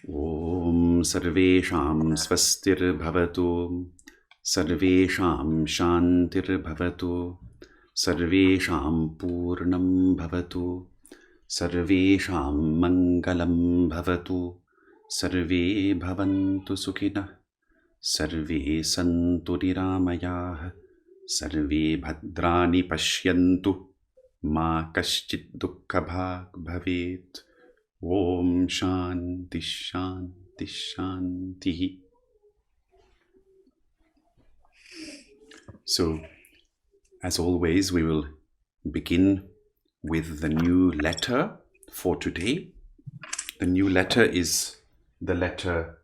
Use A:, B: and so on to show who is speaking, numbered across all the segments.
A: Om Sarvesham Swastir Bhavatu Sarvesham Shantir Bhavatu Sarvesham Purnam Bhavatu Sarvesham Mangalam Bhavatu Sarve Bhavantu Sukhina Sarve Santu Niramayah Sarve Bhadrani Pashyantu Ma Kaschit Dukkha Bhag Bhavet. Om Shanti Shanti Shanti. So, as always, we will begin with the new letter for today. The new letter is the letter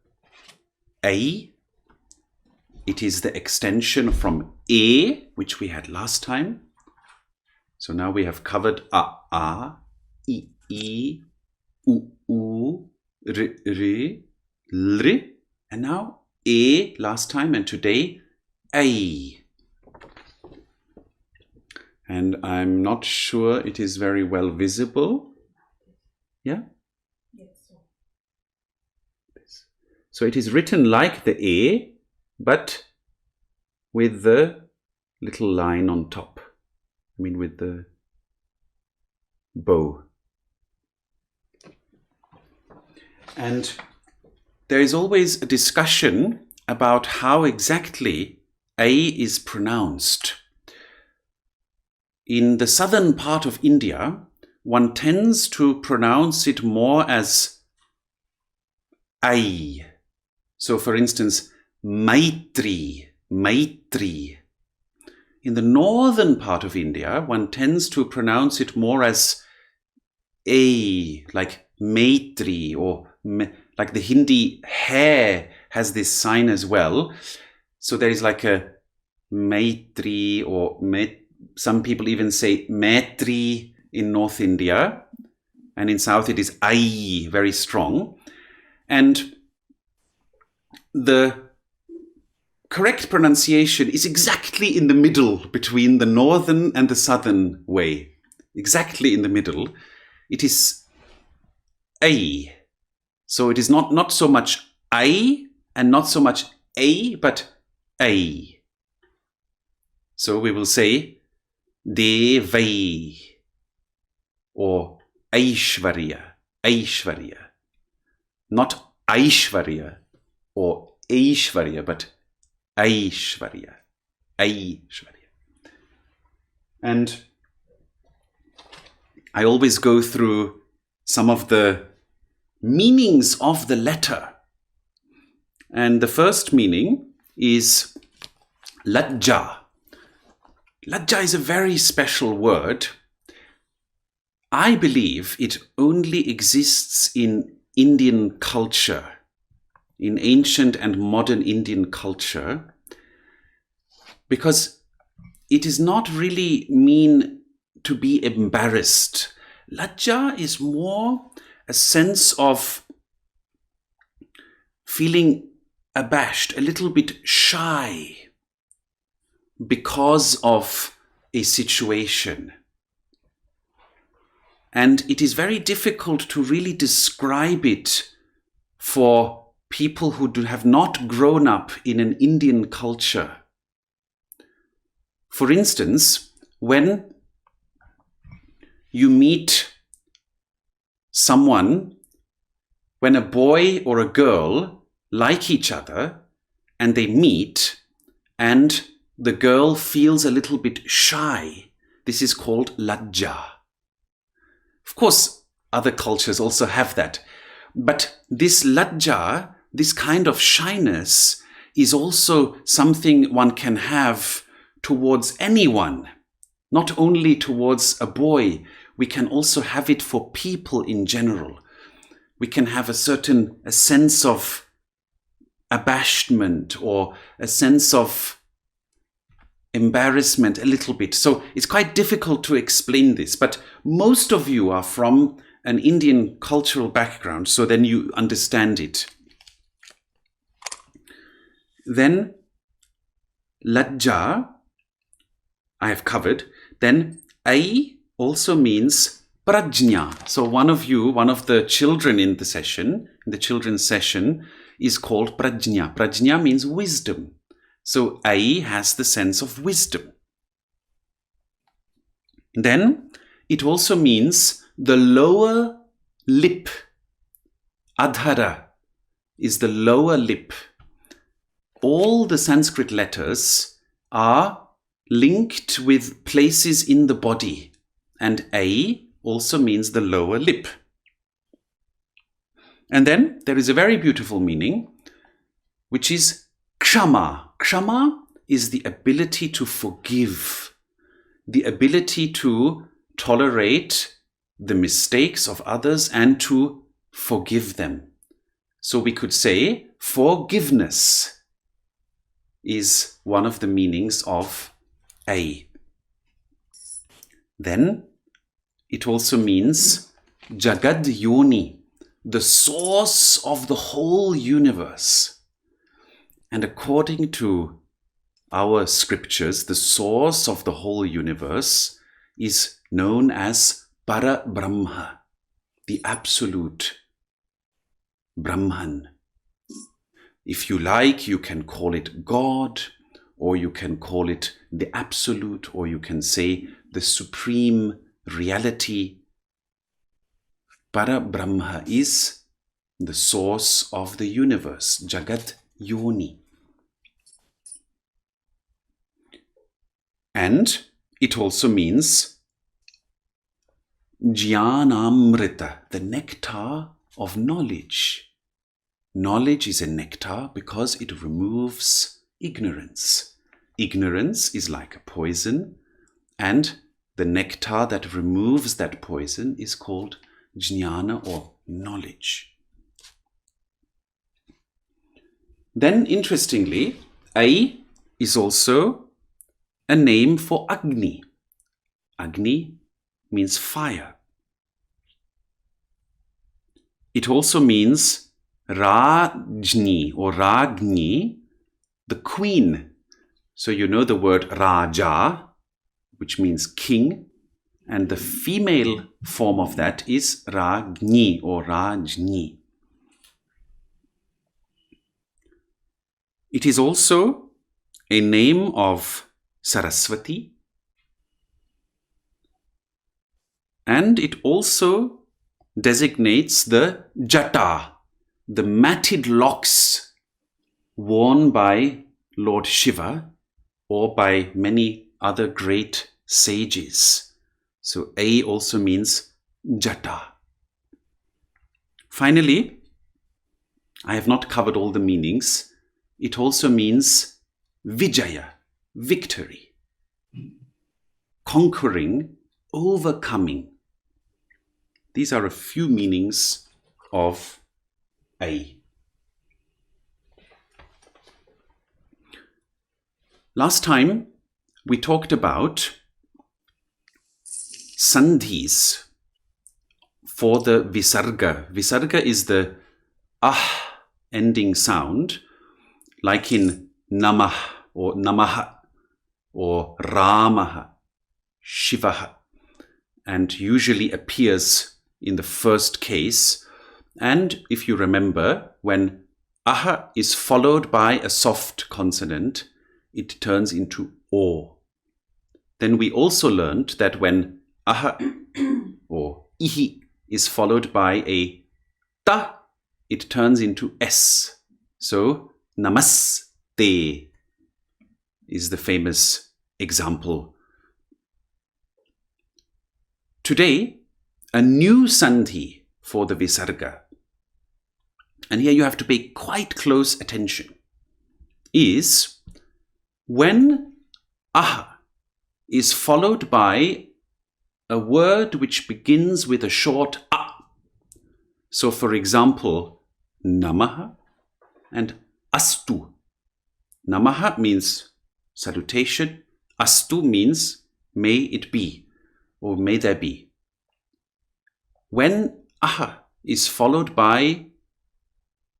A: A. It is the extension from A, which we had last time. So now we have covered A, I, U, R, L, and now A last time, and today A. And I'm not sure it is very well visible. Yeah?
B: Yes.
A: So it is written like the A, but with the little line on top. I mean, with the bow. And there is always a discussion about how exactly A is pronounced. In the southern part of India, one tends to pronounce it more as I. So, for instance, Maitri, Maitri. In the northern part of India, one tends to pronounce it more as A, like Maitri, or like the Hindi hair has this sign as well. So there is like a Maitri, or some people even say Maitri in North India, and in South it is I, very strong. And the correct pronunciation is exactly in the middle between the northern and the southern way. Exactly in the middle. It is A. So it is not so much I and not so much A, but A. So we will say Devai or Aishvarya, Aishvarya. Not Aishvarya or Aishvarya, but Aishvarya, Aishvarya. And I always go through some of the meanings of the letter. And the first meaning is Lajja. Lajja is a very special word. I believe it only exists in Indian culture, in ancient and modern Indian culture, because it is not really mean to be embarrassed. Lajja is more a sense of feeling abashed, a little bit shy because of a situation. And it is very difficult to really describe it for people who have not grown up in an Indian culture. For instance, when you meet someone, when a boy or a girl like each other and they meet and the girl feels a little bit shy, this is called lajja. Of course, other cultures also have that. But this lajja, this kind of shyness, is also something one can have towards anyone, not only towards a boy. We can also have it for people in general. We can have a sense of abashment or a sense of embarrassment a little bit. So it's quite difficult to explain this, but most of you are from an Indian cultural background, so then you understand it. Then Lajja, I have covered. Then Ai also means Prajna. So one of the children in the children's session, is called Prajna. Prajna means wisdom. So I has the sense of wisdom. Then it also means the lower lip. Adhara is the lower lip. All the Sanskrit letters are linked with places in the body, and A also means the lower lip. And then there is a very beautiful meaning, which is kshama. Kshama is the ability to forgive, the ability to tolerate the mistakes of others and to forgive them. So we could say forgiveness is one of the meanings of A. Then it also means Jagad Yoni, the source of the whole universe. And according to our scriptures, the source of the whole universe is known as Para Brahma, the absolute Brahman. If you like, you can call it God, or you can call it the absolute, or you can say the supreme reality. Para Brahma is the source of the universe, Jagat Yoni. And it also means Jnanamrita, the nectar of knowledge. Knowledge is a nectar because it removes ignorance. Ignorance is like a poison, and the nectar that removes that poison is called jnana, or knowledge. Then, interestingly, I is also a name for Agni. Agni means fire. It also means Rajni or Ragni, the queen. So you know the word Raja, which means king, and the female form of that is Ragni or Rajni. It is also a name of Saraswati, and it also designates the Jata, the matted locks worn by Lord Shiva or by many other great sages. So A also means Jata. Finally, I have not covered all the meanings. It also means Vijaya, victory, conquering, overcoming. These are a few meanings of A. Last time we talked about sandhis for the visarga. Visarga is the ending sound, like in namah or namaha or ramaha, shivaha, and usually appears in the first case. And if you remember, when aha is followed by a soft consonant, it turns into o. Then we also learned that when aha or ihi is followed by a ta, it turns into s. So namaste is the famous example. Today, a new sandhi for the visarga, and here you have to pay quite close attention, is when aha is followed by a word which begins with a short a. So for example, namaha and astu. Namaha means salutation, astu means may it be, or may there be. When aha is followed by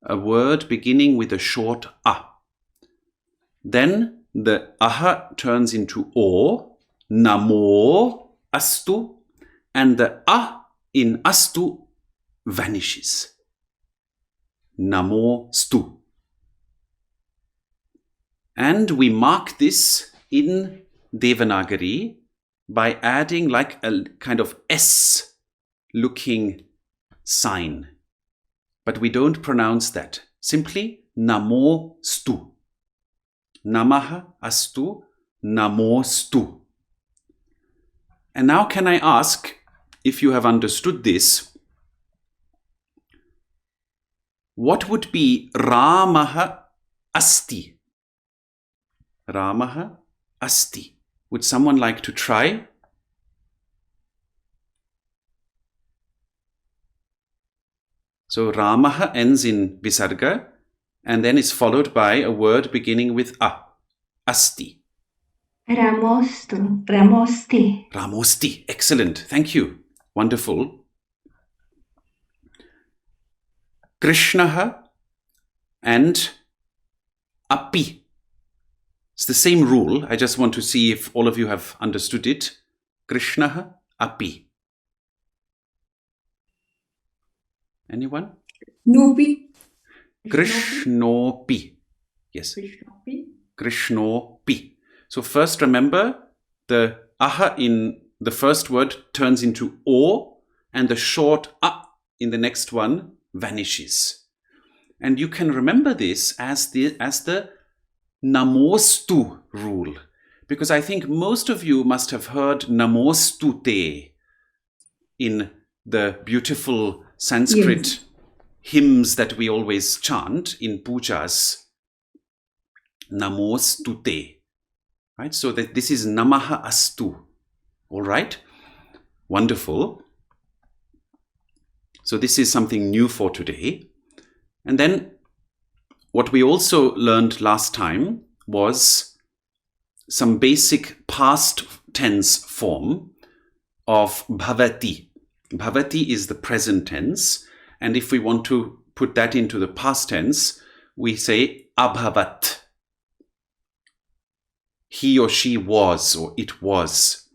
A: a word beginning with a short a, then the aha turns into o, namo astu, and the a in astu vanishes. Namostu. And we mark this in Devanagari by adding like a kind of S looking sign. But we don't pronounce that. Simply Namostu. Namaha astu Namostu. And now can I ask, if you have understood this, what would be Ramaha asti? Ramaha asti. Would someone like to try? So Ramaha ends in Visarga and then is followed by a word beginning with a. Asti.
B: Ramostu. Ramosti.
A: Ramosti. Excellent. Thank you. Wonderful. Krishnaha and api. It's the same rule. I just want to see if all of you have understood it. Krishnaha api. Anyone?
B: Nopi.
A: Krishnopi. Yes.
B: Krishnopi.
A: Krishnopi. So first remember, the aha in the first word turns into o, and the short a in the next one vanishes. And you can remember this as the Namostu rule, because I think most of you must have heard Namostute in the beautiful Sanskrit hymns that we always chant in pujas. Namostute. Right? So that this is Namaha Astu. All right? Wonderful. So this is something new for today. And then what we also learned last time was some basic past tense form of bhavati. Bhavati is the present tense. And if we want to put that into the past tense, we say abhavat. He or she was, or it was.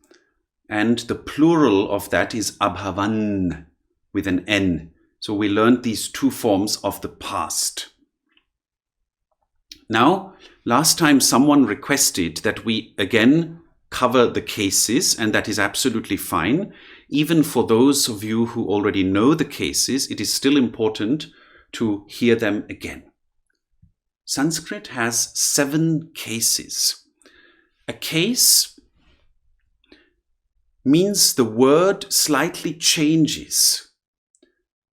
A: And the plural of that is abhavan with an N. So we learned these two forms of the past. Now, last time someone requested that we again cover the cases, and that is absolutely fine. Even for those of you who already know the cases, it is still important to hear them again. Sanskrit has 7 cases. A case means the word slightly changes.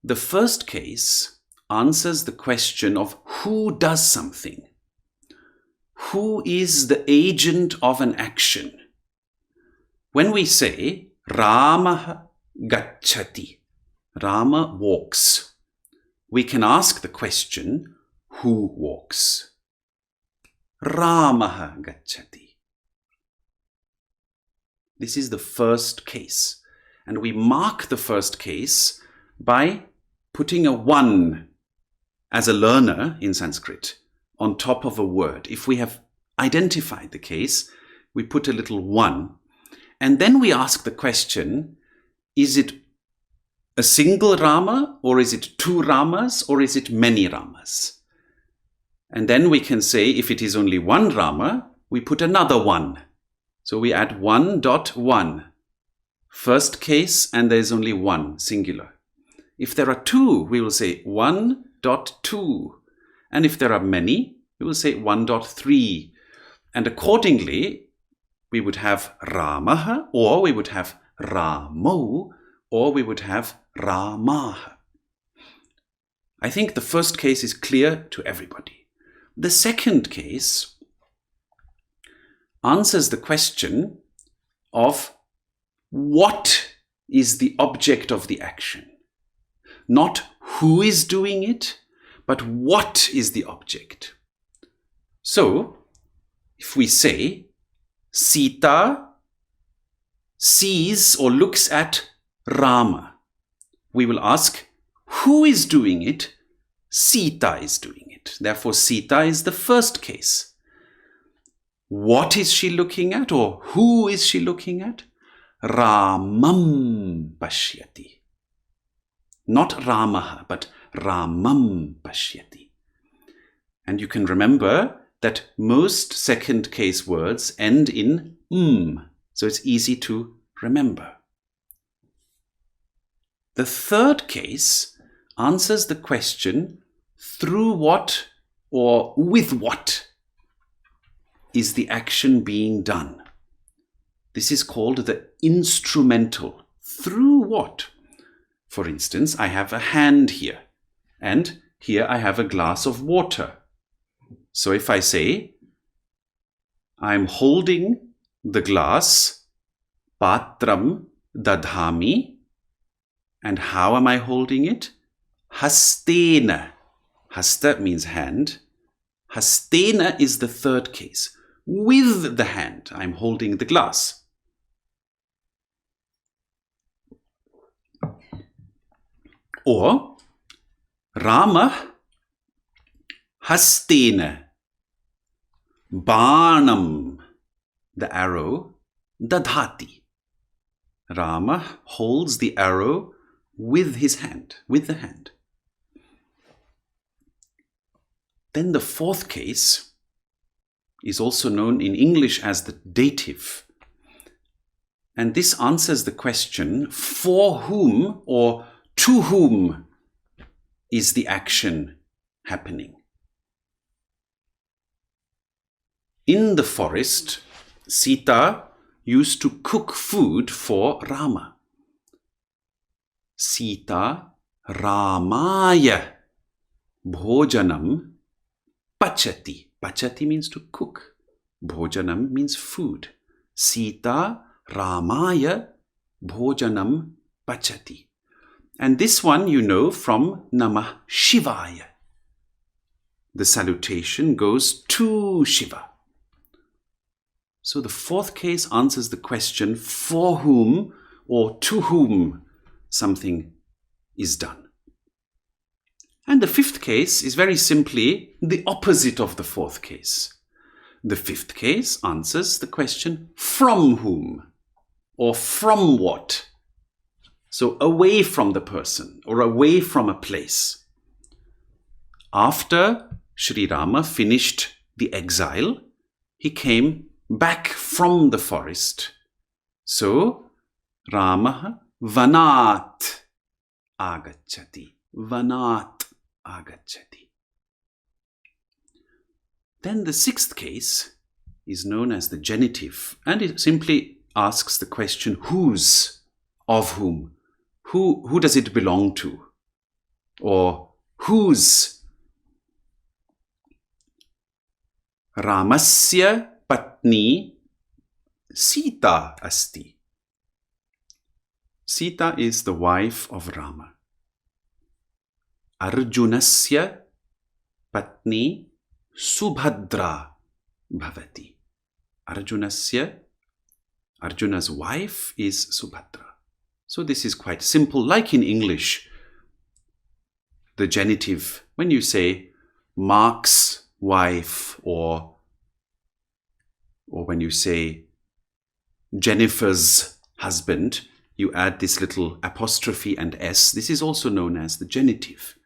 A: The first case answers the question of who does something. Who is the agent of an action? When we say Rama gacchati, Rama walks, we can ask the question, who walks? Rama gacchati. This is the first case. And we mark the first case by putting a 1 as a learner in Sanskrit on top of a word. If we have identified the case, we put a little 1. And then we ask the question, is it a single Rama, or is it 2 Ramas, or is it many Ramas? And then we can say, if it is only 1 Rama, we put another 1. So we add 1.1. First case, and there is only 1, singular. If there are 2, we will say 1.2. And if there are many, we will say 1.3. And accordingly, we would have Ramaha, or we would have Ramo, or we would have Ramaha. I think the first case is clear to everybody. The second case answers the question of what is the object of the action. Not who is doing it, but what is the object. So, if we say Sita sees or looks at Rama, we will ask, who is doing it? Sita is doing it. Therefore, Sita is the first case. What is she looking at, or who is she looking at? Ramam pashyati. Not Ramaha, but Ramam pashyati. And you can remember that most second case words end in so it's easy to remember. The third case answers the question through what or with what is the action being done. This is called the instrumental. Through what? For instance, I have a hand here, and here I have a glass of water. So if I say, I'm holding the glass, patram dadhami, and how am I holding it? Hastena. Hasta means hand. Hastena is the third case. With the hand, I'm holding the glass. Or Rama hastena Banam, the arrow, dadhati. Rama holds the arrow with his hand, with the hand. Then the fourth case is also known in English as the dative. And this answers the question, for whom or to whom is the action happening? In the forest, Sita used to cook food for Rama. Sita Ramaya Bhojanam Pachati. Pachati means to cook. Bhojanam means food. Sita Ramaya Bhojanam Pachati. And this one you know from Namah Shivaya. The salutation goes to Shiva. So the fourth case answers the question for whom or to whom something is done. And the fifth case is very simply the opposite of the fourth case. The fifth case answers the question from whom or from what. So away from the person or away from a place. After Sri Rama finished the exile, he came back from the forest. So, Rama vanat agacchati. Vanat agacchati. Then the sixth case is known as the genitive, and it simply asks the question whose, of whom. Who does it belong to? Or whose? Ramasya Patni Sita asti. Sita is the wife of Rama. Arjunasya Patni Subhadra bhavati. Arjuna's wife is Subhadra. So this is quite simple, like in English. The genitive, when you say Mark's wife or when you say Jennifer's husband, you add this little apostrophe and S. This is also known as the genitive.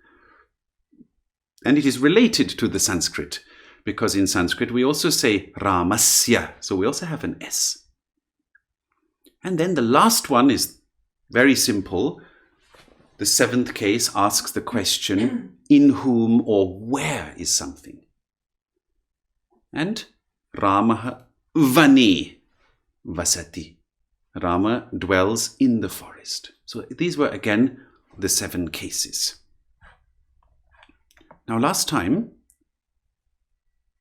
A: And it is related to the Sanskrit, because in Sanskrit we also say Ramasya, so we also have an S. And then the last one is very simple. The seventh case asks the question, in whom or where is something? And Rama Vani Vasati. Rama dwells in the forest. So these were again the 7 cases. Now last time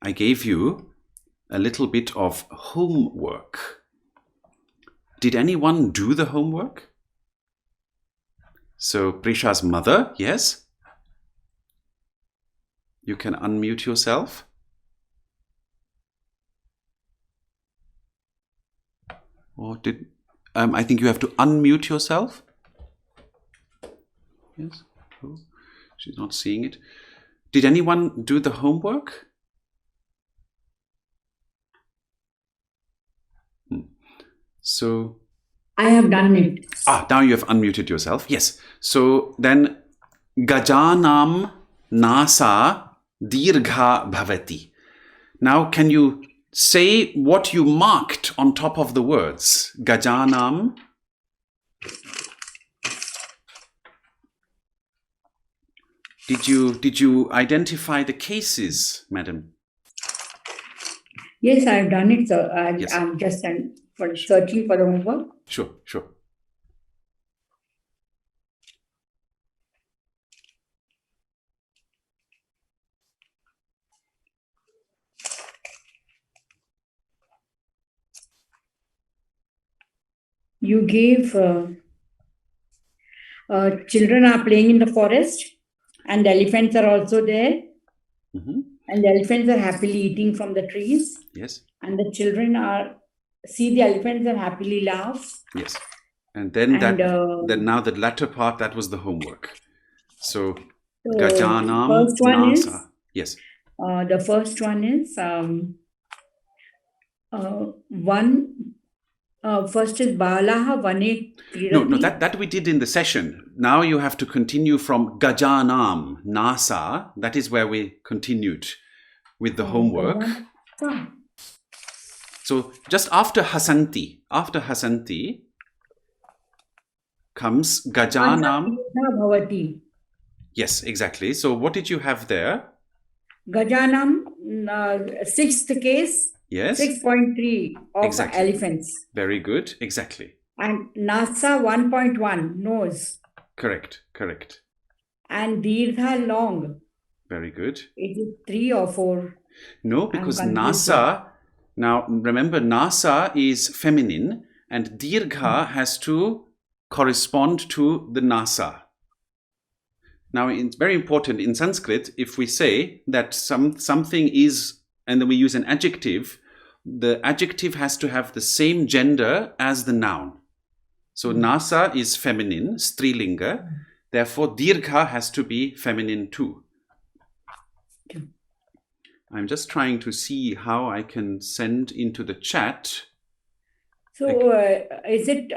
A: I gave you a little bit of homework. Did anyone do the homework? So Prisha's mother, yes? You can unmute yourself. Or I think you have to unmute yourself. Yes? Oh, she's not seeing it. Did anyone do the homework? So
B: I have done it.
A: Now you have unmuted yourself. Yes. So then Gajanam Nasa Dirgha Bhavati. Now can you say what you marked on top of the words? Gajanam. Did you identify the cases, madam?
B: Yes, I have done it, sir.
A: Yes.
B: I'm just searching for the homework.
A: Sure.
B: You gave children are playing in the forest, and the elephants are also there.
A: Mm-hmm.
B: And the elephants are happily eating from the trees.
A: Yes.
B: And the children see the elephants and happily laugh.
A: Yes. And then now the latter part, that was the homework. So Gajanam
B: first one
A: Nasa.
B: is,
A: Yes.
B: The first one is first is Balaha Vane Kridati.
A: No, that we did in the session. Now you have to continue from Gajanam Nasa. That is where we continued with the homework. So just after Hasanti comes Gajanam.
B: Bhavati.
A: Yes, exactly. So what did you have there?
B: Gajanam, sixth case.
A: Yes.
B: 6.3 of
A: exactly.
B: Elephants.
A: Very good. Exactly.
B: And Nasa 1.1, nose.
A: Correct.
B: And Dirdha, long.
A: Very good.
B: Is it 3 or 4?
A: No, because Nasa, now remember Nasa is feminine and Dirgha has to correspond to the Nasa. Now it's very important in Sanskrit, if we say that something is, and then we use an adjective, the adjective has to have the same gender as the noun. So Nasa is feminine, Strilinga. Therefore, Dirgha has to be feminine too. I'm just trying to see how I can send into the chat.
B: So, is it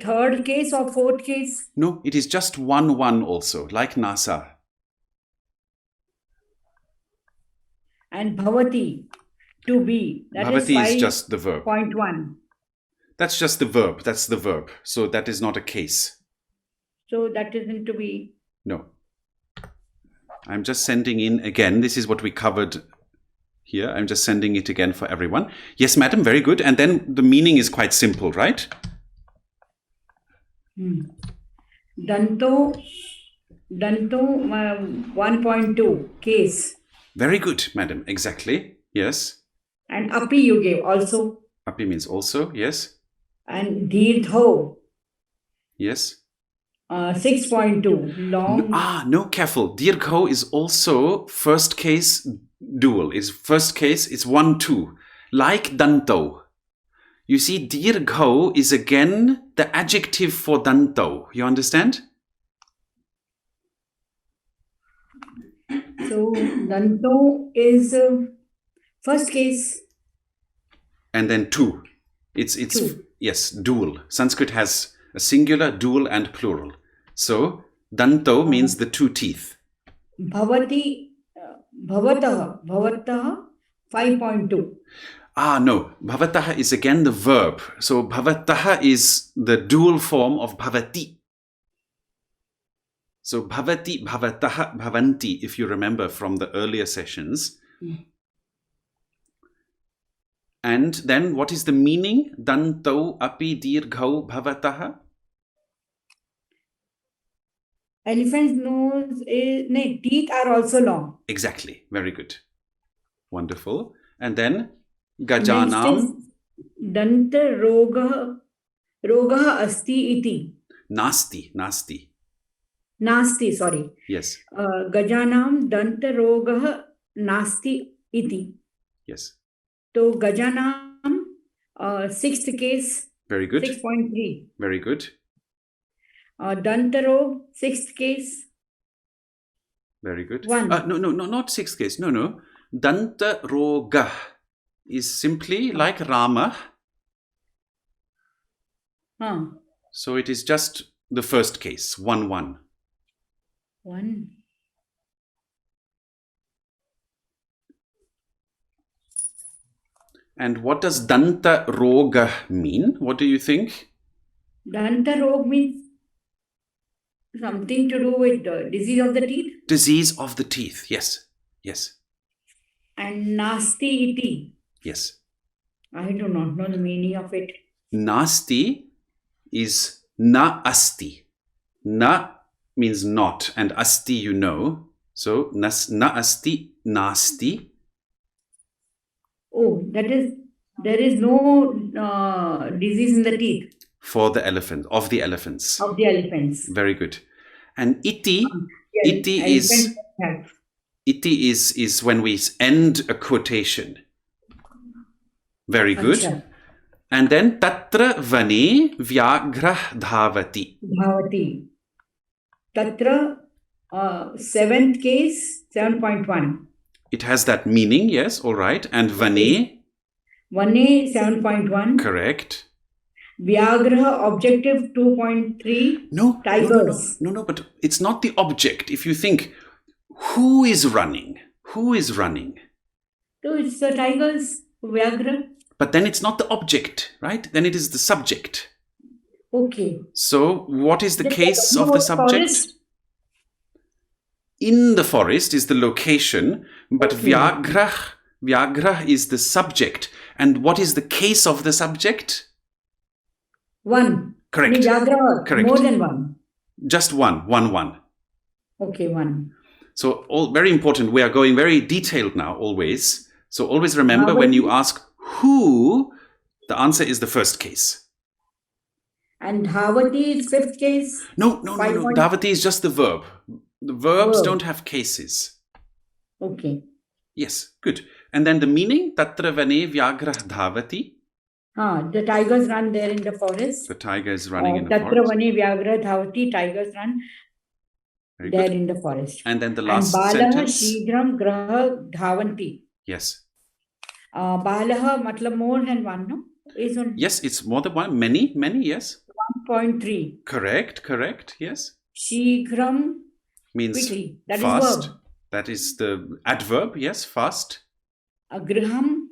B: third case or fourth case?
A: No, it is just 1 also, like Nasa.
B: And Bhavati, to be. That
A: Bhavati
B: is
A: is just the verb.
B: 5.1.
A: That's just the verb. That's the verb. So that is not a case.
B: So that isn't to be.
A: No. I'm just sending in again. This is what we covered here. I'm just sending it again for everyone. Yes, madam. Very good. And then the meaning is quite simple, right?
B: Danto 1.2 case.
A: Very good, madam. Exactly. Yes.
B: And Api you gave also.
A: Api means also. Yes.
B: And Dirdho.
A: Yes.
B: 6.2 long.
A: No, careful. Dirgho is also first case dual. Is first case is 1-2, like Danto. You see, Dirgho is again the adjective for Danto. You understand?
B: So Danto is first case.
A: And then 2. It's
B: two.
A: Yes, dual. Sanskrit has a singular, dual, and plural. So Danto means the 2 teeth.
B: Bhavati, Bhavataha 5.2.
A: No. Bhavataha is again the verb. So Bhavataha is the dual form of Bhavati. So Bhavati, Bhavataha, Bhavanti, if you remember from the earlier sessions. And then what is the meaning? Dantau api dirghau bhavataha.
B: Elephant's nose teeth are also long.
A: Exactly. Very good. Wonderful. And then Gajanam.
B: Danta roga asti iti.
A: Nasti.
B: Sorry.
A: Yes.
B: Gajanam danta roga nasti iti.
A: Yes.
B: So Gajanam, sixth case.
A: Very good.
B: 6.3.
A: Very good.
B: Dantarog, sixth case.
A: Very good.
B: 1.
A: No, not sixth case. No. Danta roga is simply like Rama.
B: Huh.
A: So it is just the first case, 1-1.
B: 1.
A: And what does Danta Roga mean? What do you think?
B: Danta Rog means something to do with disease of the teeth.
A: Disease of the teeth. Yes. Yes.
B: And Nasti iti.
A: Yes.
B: I do not know the meaning of it.
A: Nasti is na asti. Na means not, and asti you know. So na asti, nasti.
B: Oh, that is, there is no disease in the teeth
A: For the elephant, of the elephants.
B: of the elephants.
A: Very good. And iti,
B: Yes,
A: iti is when we end a quotation. Very good.
B: Achha.
A: And then tatra vane vyagrah dhavati.
B: Dhavati. Tatra, 7th case, 7.1.
A: It has that meaning, yes, all right. And vane,
B: Vane, 7.1.
A: correct.
B: Vyagraha, objective 2.3.
A: No,
B: Tigers.
A: no, but it's not the object. If you think, who is running? Who is running?
B: So it's the tigers, Vyagra.
A: But then it's not the object, right? Then it is the subject.
B: Okay.
A: So what is the case of the
B: Forest?
A: subject? In the forest is the location, but
B: Okay.
A: Vyagrah is the subject. And what is the case of the subject?
B: 1.
A: Correct.
B: Vyagra,
A: Correct.
B: more than 1.
A: Just one.
B: Okay, 1.
A: So all very important. We are going very detailed now, always. So always remember when you ask who, the answer is the first case.
B: And Dhavati is 5th case.
A: No. Dhavati is just the verb. The verbs
B: Verb.
A: don't have cases.
B: Okay.
A: Yes, good. And then the meaning, tatra vane vyagrah dhavati.
B: The tigers run there in the forest.
A: The tiger is running in the
B: Tatra
A: forest.
B: vane vyagra dhavati, tigers run
A: Very
B: there
A: good.
B: in the forest.
A: And then the
B: And
A: last
B: Balaha
A: sentence.
B: Shigram Graha Dhavanti.
A: Yes.
B: Balaha matlab more than 1, no? Is on
A: Yes, it's more than one. Many, yes.
B: 1.3.
A: Correct, yes.
B: Shigram,
A: Means
B: quickly. That is
A: fast.
B: verb.
A: That is the adverb, yes, fast.
B: Griham,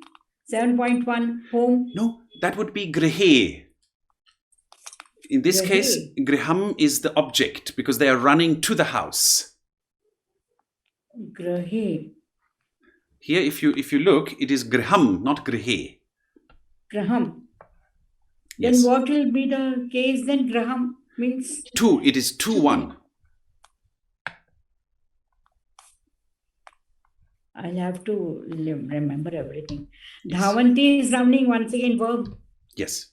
B: 7.1, home.
A: No, that would be grihe. In this case, griham is the object because they are running to the house.
B: Grahe.
A: Here, if you look, it is griham, not grihe.
B: Graham.
A: Yes.
B: Then what will be the case then? Graham means
A: 2, it is 2-1.
B: I'll have to remember everything. Yes. Dhavanti is running, once again verb.
A: Yes.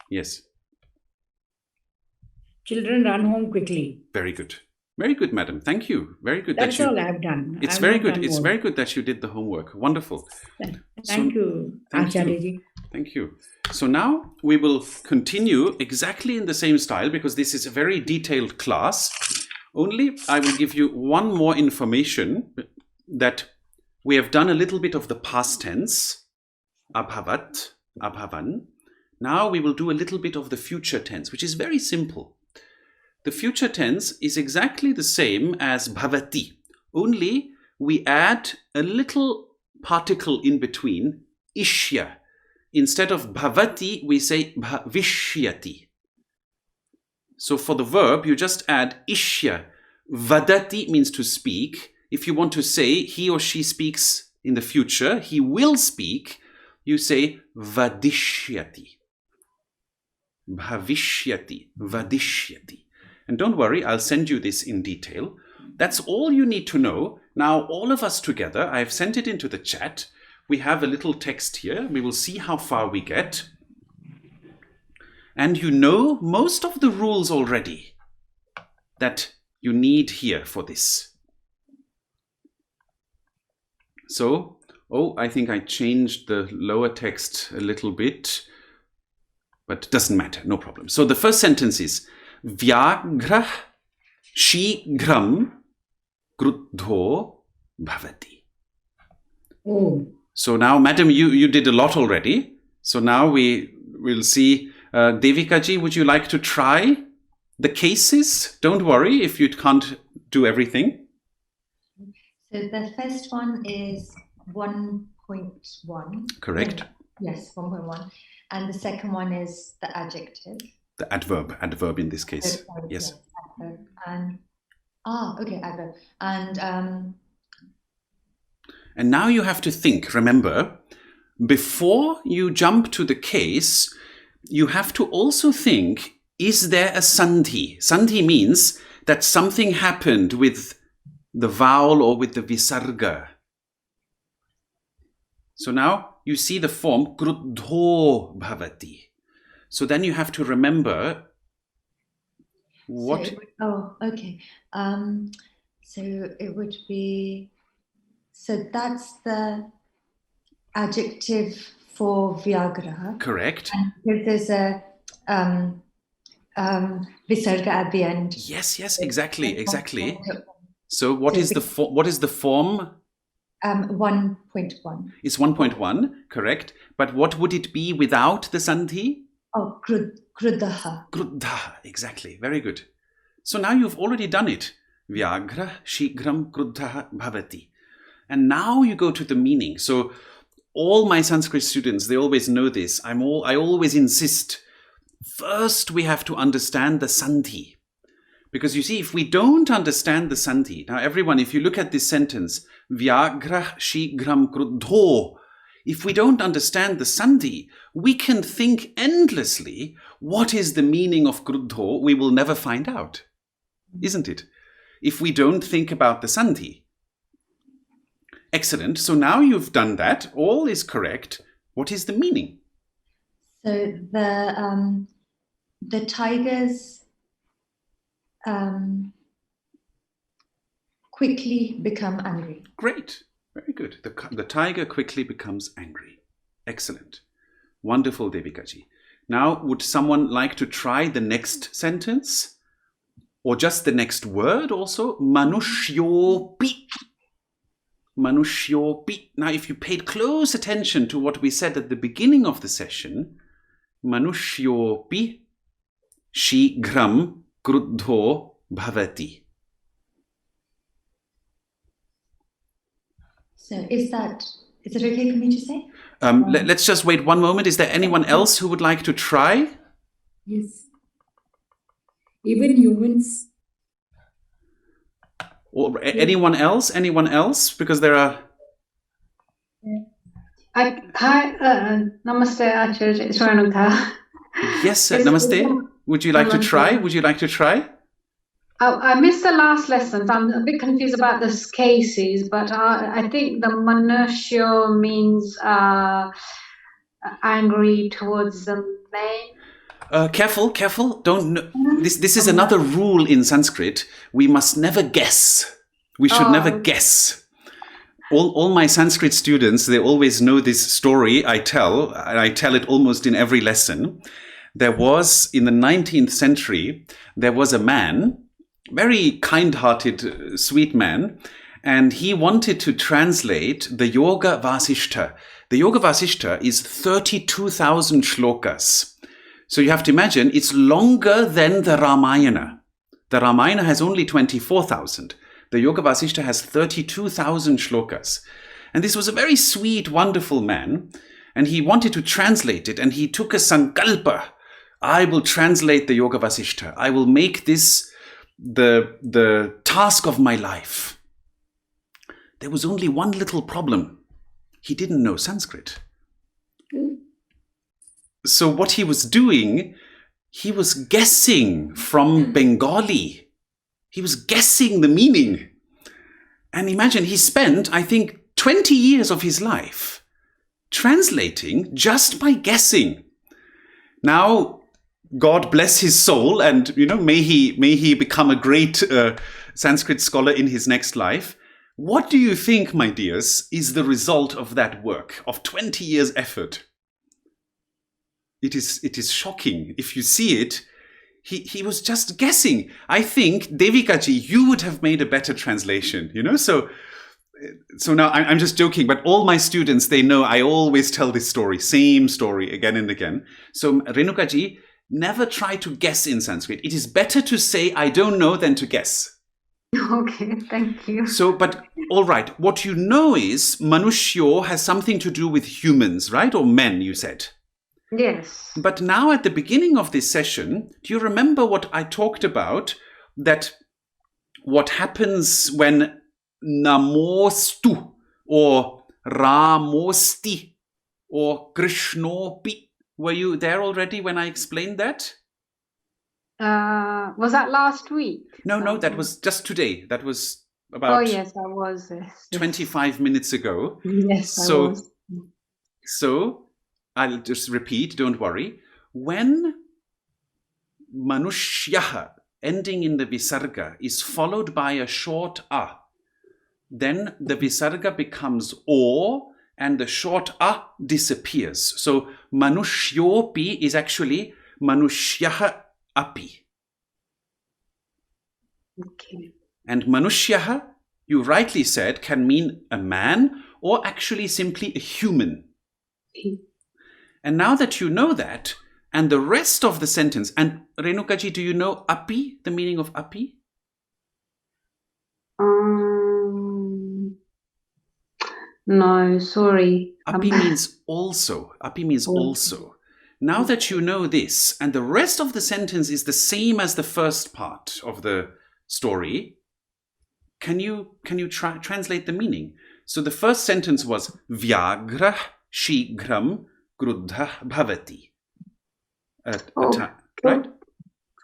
B: Children run home quickly.
A: Very good. Very good, madam. Thank you. Very good.
B: That's all I've done.
A: It's very good. It's very good that you did the homework. Wonderful.
B: Thank you, Acharya-ji.
A: Thank you. So now we will continue exactly in the same style because this is a very detailed class. Only I will give you one more information that we have done a little bit of the past tense, abhavat, abhavan. Now we will do a little bit of the future tense, which is very simple. The future tense is exactly the same as bhavati, only we add a little particle in between, ishya. Instead of bhavati, we say bhavishyati. So for the verb, you just add ishya. Vadati means to speak. If you want to say he or she speaks in the future, he will speak, you say vadishyati. Bhavishyati, vadishyati. And don't worry, I'll send you this in detail. That's all you need to know. Now, all of us together, I've sent it into the chat. We have a little text here. We will see how far we get. And you know most of the rules already that you need here for this. So, I think I changed the lower text a little bit, but it doesn't matter, no problem. So the first sentence is Vyagrah Shigram Kruddho Bhavati.
B: Oh.
A: So now, madam, you did a lot already. So now we will see Devika ji, would you like to try the cases? Don't worry if you can't do everything.
C: So the first one is 1.1.
A: Correct.
C: Yes, 1.1. And the second one is the adjective.
A: The adverb in this case.
C: Adverb,
A: Yes.
C: Adverb. And okay, adverb.
A: And now you have to think, remember, before you jump to the case, you have to also think, is there a sandhi? Sandhi means that something happened with the vowel or with the visarga. So now you see the form kruddho bhavati. So then you have to remember what...
C: okay. So it would be... So that's the adjective for Viagra.
A: Correct.
C: And there's a visarga at the end.
A: Yes, exactly. So what is the form?
C: 1.1.
A: It's 1.1, correct. But what would it be without the sandhi?
C: Oh, kruddaha.
A: Kruddaha, exactly. Very good. So now you've already done it. Vyagra shigram kruddaha bhavati. And now you go to the meaning. So all my Sanskrit students, they always know this. I always insist. First, we have to understand the sandhi. Because you see, if we don't understand the sandhi, now everyone, if you look at this sentence, Vyagra shigram kruddho, if we don't understand the sandhi, we can think endlessly what is the meaning of kruddho, we will never find out. Isn't it? If we don't think about the sandhi. Excellent. So now you've done that. All is correct. What is the meaning?
C: So the tigers quickly become angry.
A: Great. Very good. The tiger quickly becomes angry. Excellent. Wonderful, Devikaji. Now, would someone like to try the next sentence? Or just the next word also? Manushyopi. Manushyopi. Now, if you paid close attention to what we said at the beginning of the session, Manushyopi shigram kruddho bhavati.
C: So is it okay for me to say?
A: Let's just wait one moment. Is there anyone else who would like to try?
B: Yes. Even humans.
A: Or anyone else? Anyone else? Because there are...
D: Hi, Namaste, Acharya. It's Renuka.
A: Yes, sir. Namaste. Would you like to try?
D: I missed the last lesson. So I'm a bit confused about the cases, but I think the manusya means angry towards the man.
A: Careful. Don't. This is another rule in Sanskrit. We must never guess. We should never guess. All my Sanskrit students, they always know this story I tell, and I tell it almost in every lesson. There was, in the 19th century, there was a man, very kind-hearted, sweet man, and he wanted to translate the Yoga Vasishtha. The Yoga Vasishtha is 32,000 shlokas. So you have to imagine, it's longer than the Ramayana. The Ramayana has only 24,000. The Yoga Vasishtha has 32,000 shlokas. And this was a very sweet, wonderful man. And he wanted to translate it. And he took a sankalpa. I will translate the Yoga Vasishtha. I will make this the task of my life. There was only one little problem. He didn't know Sanskrit. So what he was doing, he was guessing from Bengali. He was guessing the meaning. And imagine, he spent, I think, 20 years of his life translating just by guessing. Now, God bless his soul, and may he become a great Sanskrit scholar in his next life. What do you think, my dears, is the result of that work, of 20 years' effort? It is shocking. If you see it, he was just guessing. I think, Devikaji, you would have made a better translation, So So now I'm just joking, but all my students, they know I always tell this story, same story again and again. So Renukaji, never try to guess in Sanskrit. It is better to say I don't know than to guess.
D: Okay, thank you.
A: So, but all right, what you know is Manushyo has something to do with humans, right? Or men, you said.
D: Yes.
A: But now at the beginning of this session, do you remember what I talked about? That what happens when Namostu or Ramosti or Krishnopi. Were you there already when I explained that?
D: Was that last week?
A: No, that was just today. That was about
D: yes, I was. Yes.
A: 25 minutes ago.
D: Yes, I was.
A: So I'll just repeat, don't worry. When Manushyaha, ending in the Visarga, is followed by a short A, then the Visarga becomes O and the short A disappears. So Manushyopi is actually Manushyaha api.
D: Okay.
A: And Manushyaha, you rightly said, can mean a man or actually simply a human. And now that you know that, and the rest of the sentence, and Renukaji, do you know api, the meaning of api?
D: No, sorry.
A: Api means also. Api means also. Now that you know this, and the rest of the sentence is the same as the first part of the story, can you translate the meaning? So the first sentence was Vyagrah shighram kruddha bhavati. Right?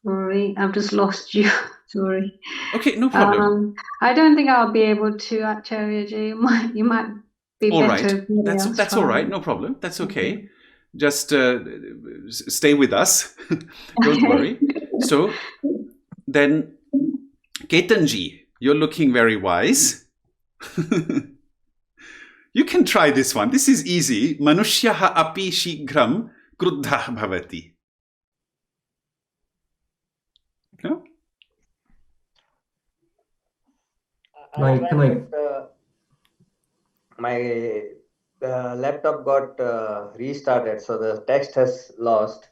D: Sorry, I've just lost you. Sorry.
A: Okay, no problem.
D: I don't think I'll be able to, Acharyaji. You might be
A: All
D: better.
A: right. That's all right. No problem. That's okay. Just stay with us. Don't worry. So then, Ketanji, you're looking very wise. You can try this one. This is easy. Manushyaha api shighram kruddha bhavati. No?
E: My laptop got restarted, so the text has lost.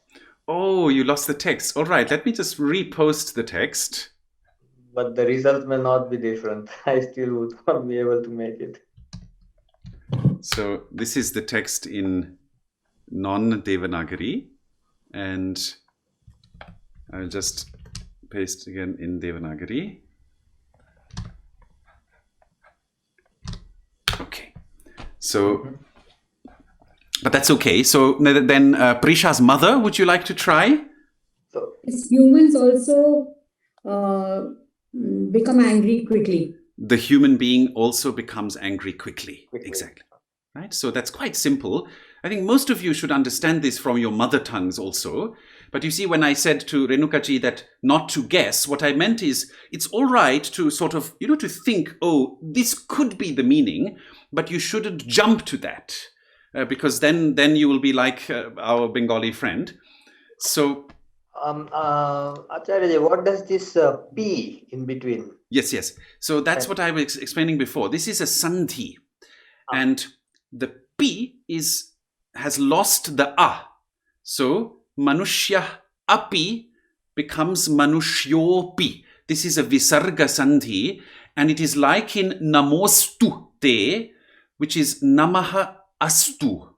A: Oh, you lost the text. All right, let me just repost the text.
E: But the result may not be different. I still would not be able to make it.
A: So this is the text in non-Devanagari, and I'll just paste again in Devanagari. Okay, so, but that's okay. So then Prisha's mother, would you like to try?
E: So
B: Humans also become angry quickly.
A: The human being also becomes angry quickly.
E: Quickly.
A: Exactly. Right? So that's quite simple. I think most of you should understand this from your mother tongues also. But you see, when I said to Renukaji that not to guess, what I meant is it's all right to sort of, to think, oh, this could be the meaning, but you shouldn't jump to that because then you will be like our Bengali friend. So,
E: Acharya, what does this P in between?
A: Yes. So that's what I was explaining before. This is a sandhi. And the P has lost the A. So Manushya api becomes Manushyopi. This is a Visarga Sandhi, and it is like in Namostu te, which is Namaha astu.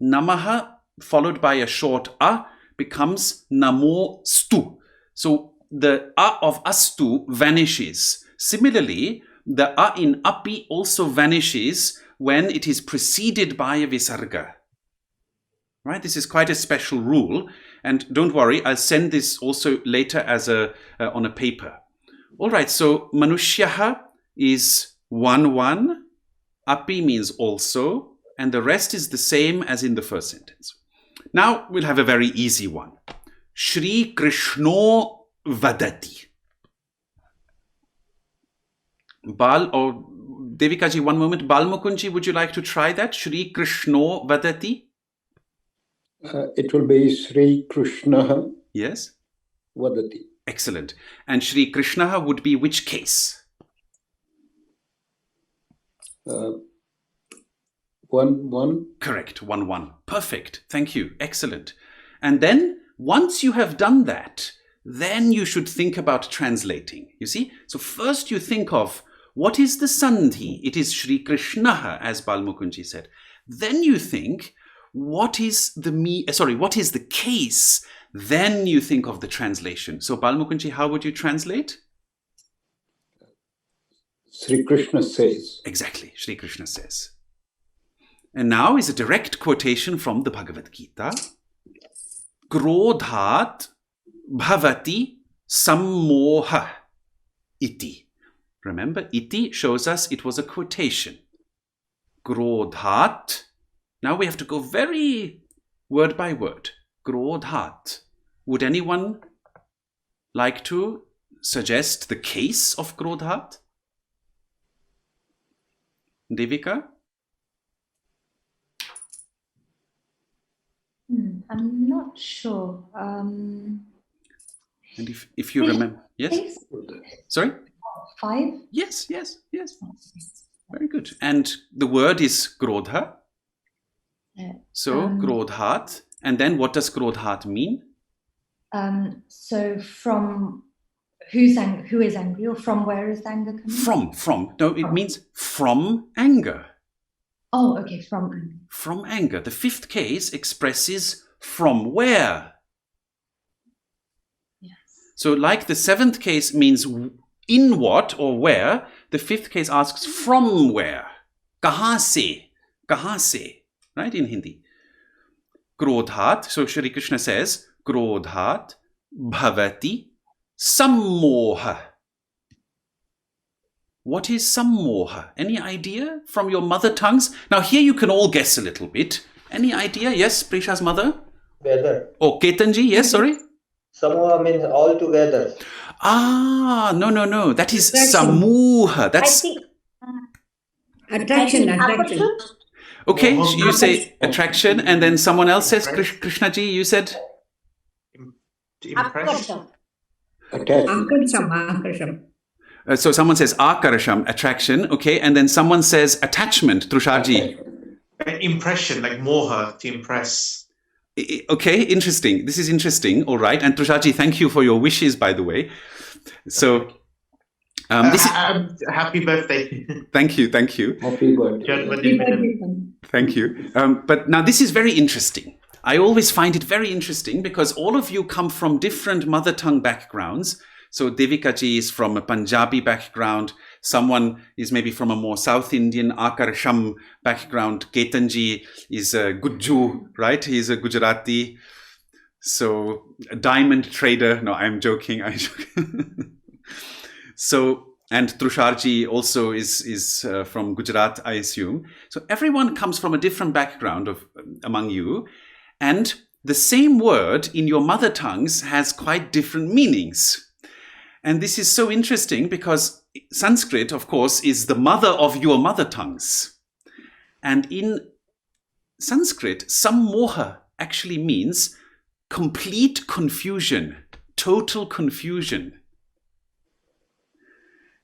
A: Namaha followed by a short A becomes Namostu. So the A of astu vanishes. Similarly, the A in api also vanishes when it is preceded by a Visarga. Right? This is quite a special rule. And don't worry, I'll send this also later as on a paper. All right, so Manushyaha is 1-1. Api means also. And the rest is the same as in the first sentence. Now we'll have a very easy one. Shri Krishno vadati. Devikaji, one moment. Balmukunji, would you like to try that? Shri Krishno vadati?
F: It will be Sri Krishna
A: Yes.
F: vadati.
A: Excellent. And Shri Krishna would be which case?
F: 1-1.
A: Correct, 1-1. Perfect. Thank you. Excellent. And then, once you have done that, then you should think about translating. You see? So first you think of, what is the sandhi? It is Shri Krishna, as Balmukunji said. Then you think, what is the case? Then you think of the translation. So Balmukunji, how would you translate?
F: Sri Krishna says.
A: Exactly, Shri Krishna says. And now is a direct quotation from the Bhagavad Gita. Krodhat bhavati sammoha iti. Remember, iti shows us it was a quotation. Krodhat. Now we have to go very word by word. Krodhat. Would anyone like to suggest the case of Krodhat? Devika?
C: I'm not sure.
A: And if you remember, yes?
C: Case?
A: Sorry?
C: 5?
A: Yes. Very good. And the word is krodha. So krodhat. And then what does krodhat mean?
C: So from who is angry, or from where is anger coming?
A: From. No, it means from anger.
C: Oh, okay, from anger.
A: From anger. The fifth case expresses from where.
C: Yes.
A: So like the seventh case means in what or where, the fifth case asks from where. Kahan se, right, in Hindi. Krodhat, so Shri Krishna says, Krodhat bhavati sammoha. What is sammoha? Any idea from your mother tongues? Now here you can all guess a little bit. Any idea? Yes, Prisha's mother?
E: Together.
A: Oh, Ketanji, yes, sorry?
E: Samoa means all together.
A: Ah, no. That is
B: Attraction.
A: samuha. That's
B: Attraction.
A: okay. You say attraction, and then someone else says Krishnaji. You said
G: Impression.
F: Attachment.
B: Akarsham.
A: so. Someone says akarasham, attraction. Okay, and then someone says attachment. Trusharji.
G: Impression, like moha, to impress.
A: Okay, interesting. This is interesting. All right, and Trusharji, thank you for your wishes, by the way. So, this is,
G: Happy birthday.
A: thank you.
F: Happy birthday.
A: Thank you. But now this is very interesting. I always find it very interesting because all of you come from different mother tongue backgrounds. So Devika ji is from a Punjabi background. Someone is maybe from a more South Indian Akarsham background. Ketan ji is a Gujju, right? He's a Gujarati. So a diamond trader. No, I'm joking. So, and Trusharji also is from Gujarat, I assume. So everyone comes from a different background among you. And the same word in your mother tongues has quite different meanings. And this is so interesting because Sanskrit, of course, is the mother of your mother tongues. And in Sanskrit, sammoha actually means complete confusion, total confusion.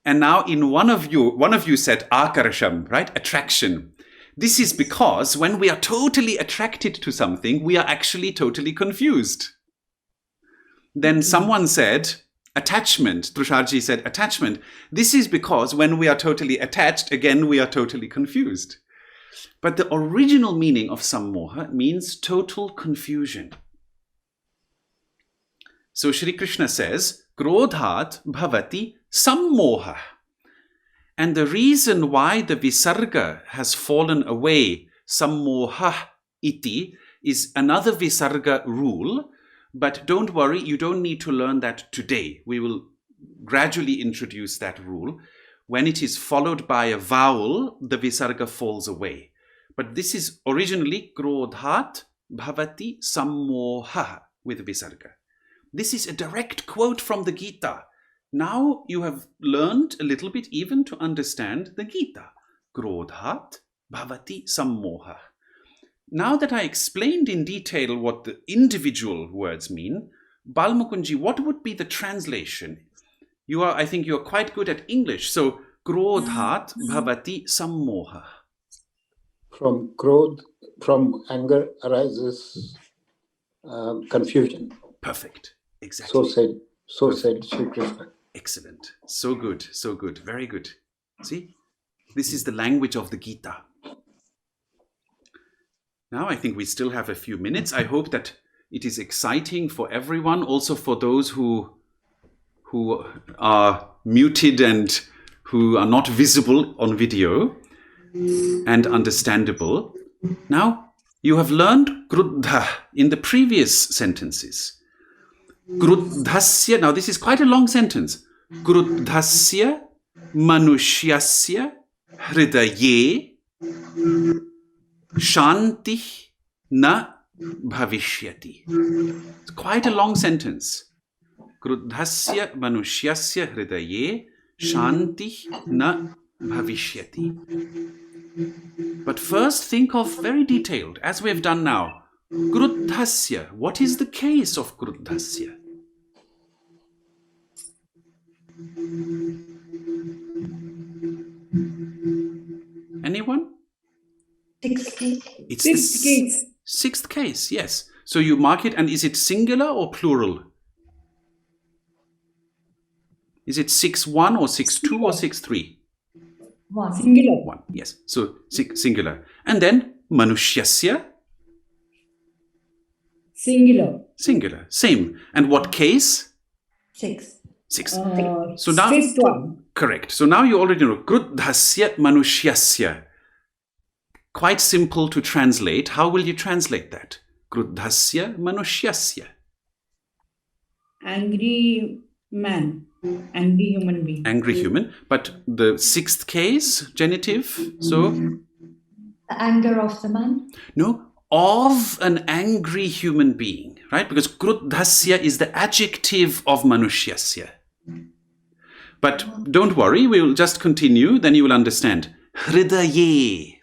A: And now in one of you said akarasham, right? Attraction. This is because when we are totally attracted to something, we are actually totally confused. Then someone said attachment. Trusharji said attachment. This is because when we are totally attached, again, we are totally confused. But the original meaning of sammoha means total confusion. So Shri Krishna says, Krodhat bhavati sammoha. And the reason why the visarga has fallen away, sammoha iti, is another visarga rule. But don't worry, you don't need to learn that today. We will gradually introduce that rule. When it is followed by a vowel, the visarga falls away. But this is originally krodhat bhavati sammoha with visarga. This is a direct quote from the Gita. Now you have learned a little bit even to understand the Gita. Krodhat bhavati sammoha. Now that I explained in detail what the individual words mean, Balmukunji, what would be the translation? I think you're quite good at English. So, Krodhat bhavati sammoha.
F: From anger arises confusion.
A: Perfect. Exactly.
F: So said Sri Krishna.
A: Excellent. So good. So good. Very good. See, this is the language of the Gita. Now, I think we still have a few minutes. I hope that it is exciting for everyone, also for those who are muted and who are not visible on video and understandable. Now, you have learned Kruddha in the previous sentences. Kruddhasya, now this is quite a long sentence. Kruddhasya manushyasya hridaye shanti na bhavishyati. It's quite a long sentence. Kruddhasya manushyasya hridaye shanti na bhavishyati. But first think of very detailed, as we have done now. Kruddhasya. What is the case of Kruddhasya? Anyone?
C: Sixth case.
A: It's
B: Sixth case.
A: Sixth case, yes. So you mark it, and is it singular or plural? Is it 6-1 or 6-2 or 6-3?
C: One.
B: Singular.
A: 1, yes. So singular. And then manushyasya,
B: Singular.
A: singular. Same. And what case?
C: Six.
A: 6.
B: So
A: So now,
B: fifth one.
A: correct. So now you already know. Kruddhasya manushyasya. Quite simple to translate. How will you translate that? Kruddhasya manushyasya.
B: Angry man. Angry human being.
A: Angry human. But the sixth case, genitive. So,
C: The anger of the man.
A: no, of an angry human being, right? Because Kruddhasya is the adjective of manushyasya. But don't worry, we will just continue, then you will understand. Hridaye.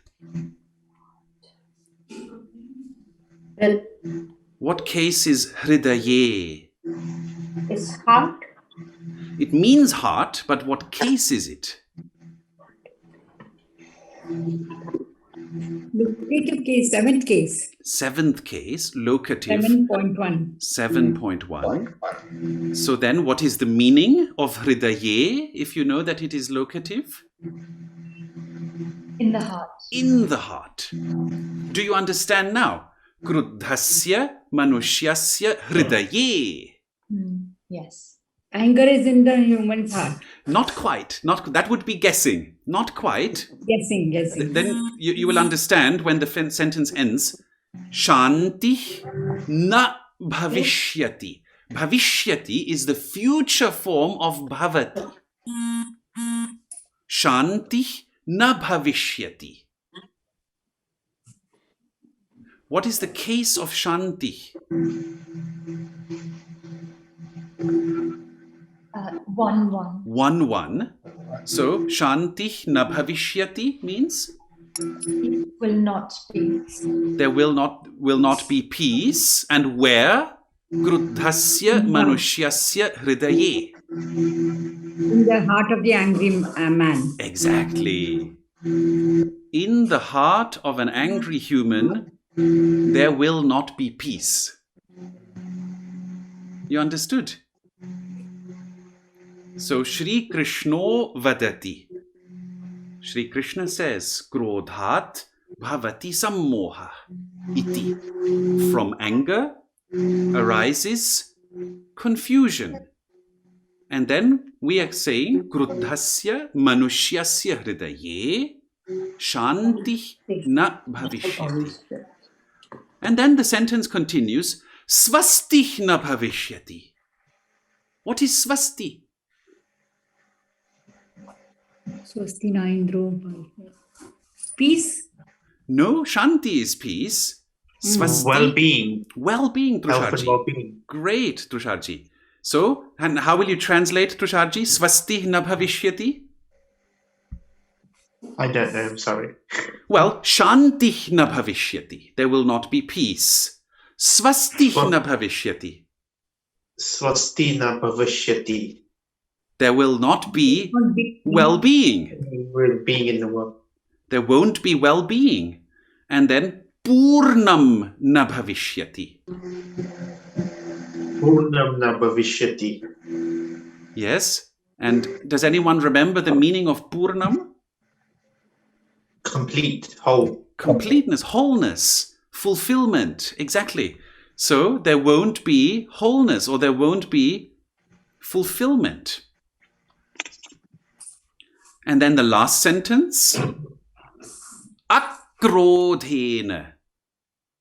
D: Well,
A: What case is hridaye?
D: it's heart.
A: It means heart, but what case is it?
B: Locative case. Seventh case.
A: Seventh case, locative.
B: 7.1.
A: 7.1. So then what is the meaning of hridaye, if you know that it is locative?
C: In the heart.
A: In the heart. Do you understand now? Kruddhasya manushyasya hridaye.
C: Yes.
B: Anger is in the human's heart.
A: Not quite. That would be guessing. Not quite.
B: Guessing.
A: Then you will understand when the sentence ends. Shanti na bhavishyati. Bhavishyati is the future form of bhavati. Shanti na bhavishyati. What is the case of Shanti?
C: 1-1.
A: 1-1. So, Shanti na bhavishyati means?
C: It will not be.
A: There will not be peace. And where? Kruddhasya manushyasya hridaye.
B: In the heart of the angry man.
A: Exactly. In the heart of an angry human, there will not be peace. You understood? So, Shri Krishno vadati. Shri Krishna says, Krodhat bhavati sammoha iti. From anger arises confusion. And then we are saying, Kruddhasya manushyasya hridaye shanti na bhavishyati. And then the sentence continues, Swasti na bhavishyati. What is swasti?
B: Swasti na indro. Peace.
A: No, shanti is peace. Swasti.
G: Well-being.
A: Well-being,
G: Health and
A: Tusharji.
G: well-being.
A: Great, Tusharji. So, and how will you translate, Tusharji? Swasti na bhavishyati?
G: I don't know, I'm sorry.
A: Well, shanti na bhavishyati. There will not be peace. Swasti na bhavishyati.
G: Swastina bhavishyati.
A: There will not be
B: Not be-
A: well-being.
G: We're being in the world.
A: There won't be well-being. And then Purnam na bhavishyati.
G: Purnam na bhavishyati.
A: Yes. And does anyone remember the meaning of Purnam?
G: Complete, whole.
A: Completeness, wholeness, fulfillment. Exactly. So there won't be wholeness, or there won't be fulfillment. And then the last sentence, akrodhena.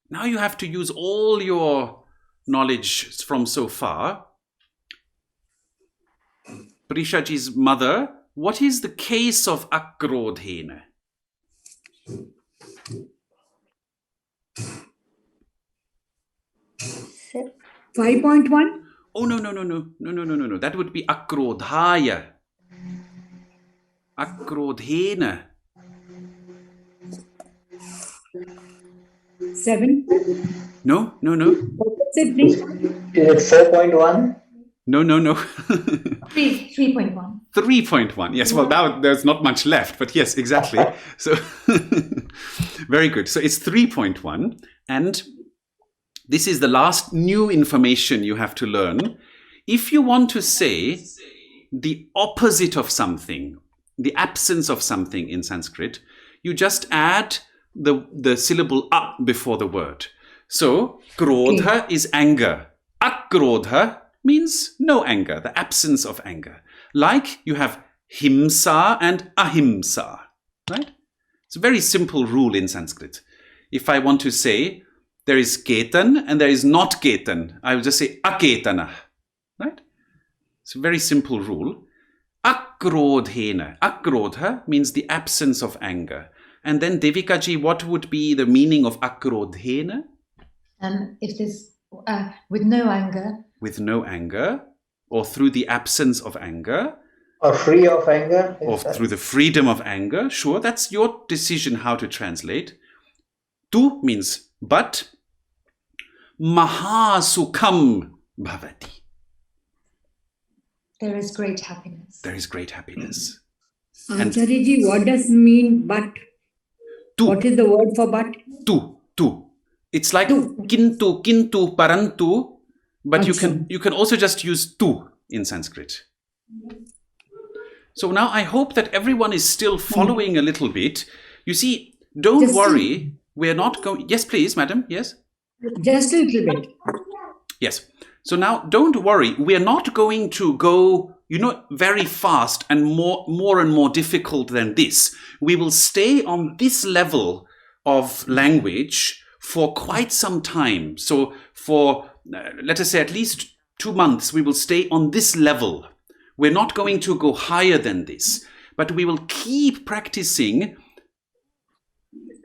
A: Now you have to use all your knowledge from so far. Prishaji's mother, what is the case of akrodhena?
C: So,
B: 5.1?
A: Oh, no. That would be akrodhaya. Akrodhena.
B: 7?
A: No.
B: What's it, please?
E: Is it 4.1?
A: No.
C: 3.1.
A: 3.1. Yes, well, now there's not much left, but yes, exactly. So, very good. So it's 3.1. And this is the last new information you have to learn. If you want to say the opposite of something, the absence of something in Sanskrit, you just add the syllable a before the word. So, krodha is anger. Akrodha means no anger, the absence of anger. Like you have himsa and ahimsa, right? It's a very simple rule in Sanskrit. If I want to say there is ketan and there is not ketan, I will just say aketana, right? It's a very simple rule. Akrodhena. Akrodha means the absence of anger. And then Devikaji, what would be the meaning of akrodhena?
C: If there's with no anger,
A: With no anger, or through the absence of anger,
E: Or free of anger?
A: or through the freedom of anger. Sure, that's your decision how to translate. Tu means but. Mahasukham bhavati.
C: there is great happiness.
A: There is great happiness.
B: Acharya-ji, what does mean but?
A: Tu.
B: What is the word for but?
A: Tu. It's like
B: Tu.
A: kintu, parantu, but
B: Achha.
A: you can also just use tu in Sanskrit. So now I hope that everyone is still following a little bit. You see, don't
B: Just
A: worry. We're not going. Yes, please, madam. Yes.
B: Just a little bit.
A: Yes. So now don't worry. We're not going to go, very fast and more and more difficult than this. We will stay on this level of language for quite some time. So for, let us say, at least 2 months, we will stay on this level. We're not going to go higher than this, but we will keep practicing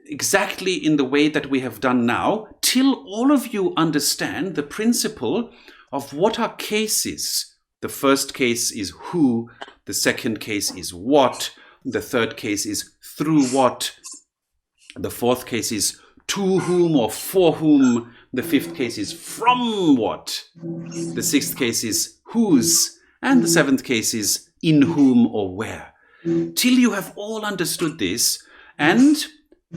A: exactly in the way that we have done now, till all of you understand the principle of what are cases. The first case is who, the second case is what, the third case is through what, the fourth case is to whom or for whom, the fifth case is from what, the sixth case is whose, and the seventh case is in whom or where. Till you have all understood this, and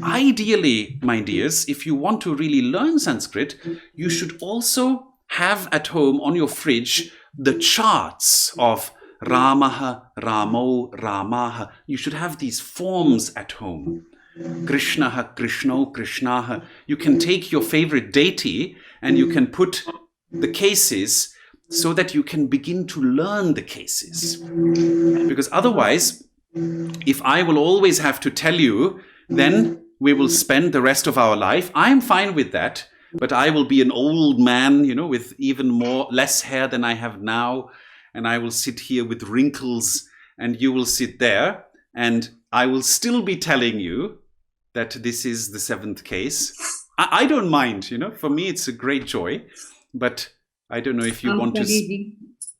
A: ideally, my dears, if you want to really learn Sanskrit, you should also have at home on your fridge the charts of Ramaha, Ramo, Ramaha. You should have these forms at home. Krishnaha, Krishno, Krishnaha. You can take your favorite deity and you can put the cases so that you can begin to learn the cases. Because otherwise, if I will always have to tell you, then we will spend the rest of our life. I'm fine with that, but I will be an old man, with even less hair than I have now. And I will sit here with wrinkles and you will sit there. And I will still be telling you that this is the seventh case. I don't mind, for me it's a great joy. But I don't know if you want to...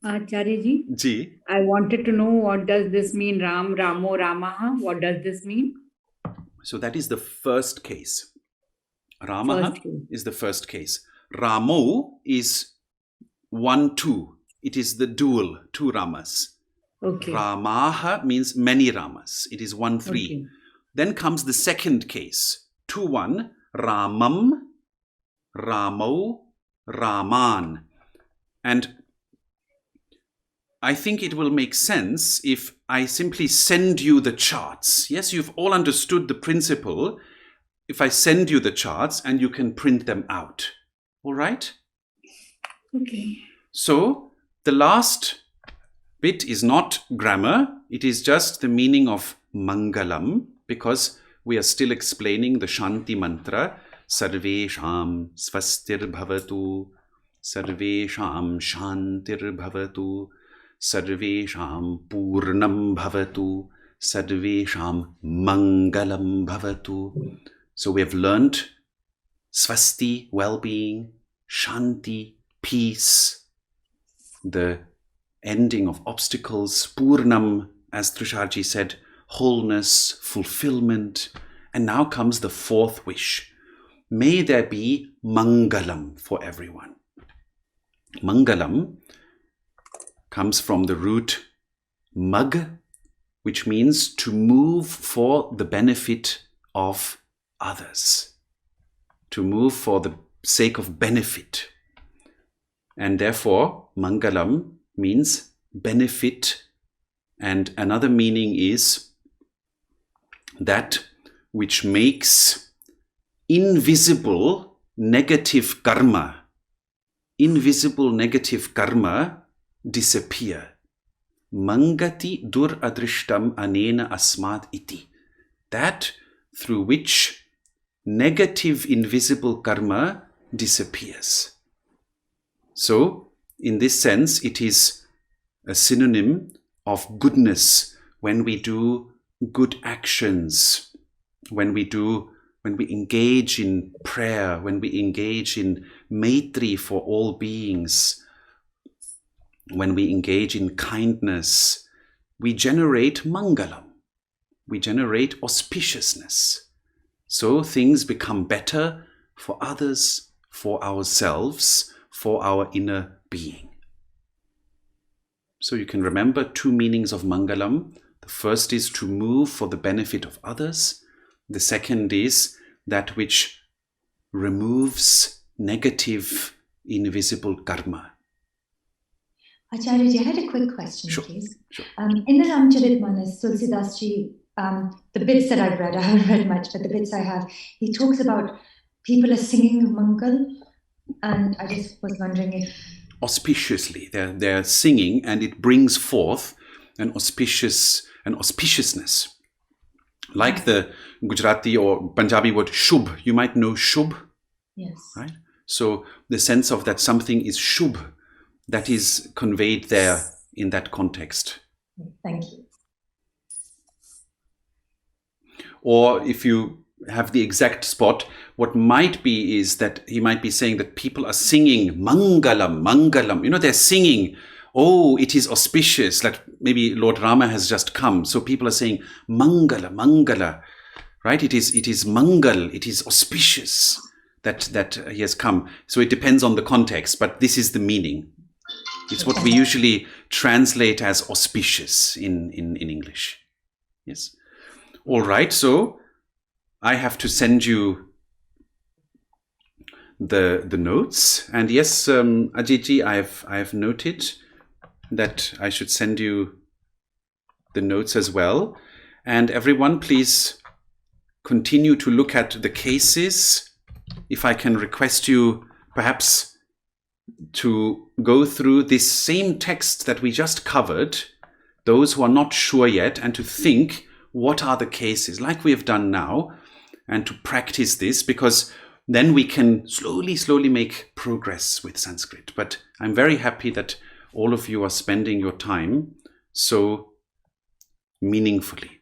B: Acharya-ji,
A: Ji.
B: I wanted to know, what does this mean? Ram, Ramo, Ramaha. What does this mean?
A: So that is the first case. Ramaha
B: First case.
A: is the first case. Ramo is 1, 2. It is the dual, 2 Ramas.
B: Okay.
A: Ramaha means many Ramas. It is 1-3.
B: Okay.
A: Then comes the second case. 2-1. Ramam, Ramo, Raman. And I think it will make sense if I simply send you the charts. Yes, you've all understood the principle. If I send you the charts and you can print them out. All right?
B: Okay.
A: So the last bit is not grammar. It is just the meaning of Mangalam, because we are still explaining the Shanti mantra. Sarvesham svastir bhavatu, Sarvesham shantir bhavatu, Sarvesham purnam bhavatu, Sarvesham mangalam bhavatu. So we have learned Swasti, well-being, Shanti, peace, the ending of obstacles, Purnam, as Trisharji said, wholeness, fulfillment. And now comes the fourth wish. May there be Mangalam for everyone. Mangalam comes from the root mag, which means to move for the benefit of others. To move for the sake of benefit. And therefore, Mangalam means benefit. And another meaning is that which makes invisible negative karma disappear. Mangati dur adrishtam anena asmat iti. That through which negative invisible karma disappears. So, in this sense, it is a synonym of goodness when we do good actions, when we engage in prayer, when we engage in maitri for all beings, when we engage in kindness, we generate mangalam, we generate auspiciousness. So things become better for others, for ourselves, for our inner being. So you can remember two meanings of mangalam. The first is to move for the benefit of others. The second is that which removes negative, invisible karma.
C: Acharya, I had a quick question,
A: Sure,
C: please.
A: sure.
C: In the Ramcharitmanas, Tulsidas Ji, the bits that I've read, I haven't read much, but the bits I have, he talks about people are singing Mangal, and I just was wondering if...
A: Auspiciously, they're singing, and it brings forth an auspiciousness. Like the Gujarati or Punjabi word shubh. You might know shubh.
C: Yes.
A: Right? So the sense of that something is shubh, that is conveyed there in that context.
C: Thank you.
A: Or if you have the exact spot, what might be is that he might be saying that people are singing Mangalam, Mangalam. You know, they're singing, oh, it is auspicious, like maybe Lord Rama has just come. So people are saying Mangala, Mangala, right? It is Mangal, it is auspicious that he has come. So it depends on the context, but this is the meaning. It's what we usually translate as auspicious in English. Yes. All right. So I have to send you the notes. And yes, Ajitji, I have noted that I should send you the notes as well. And everyone, please continue to look at the cases. If I can request you perhaps to go through this same text that we just covered, those who are not sure yet, and to think, what are the cases, like we have done now, and to practice this, because then we can slowly make progress with Sanskrit. But I'm very happy that all of you are spending your time so meaningfully.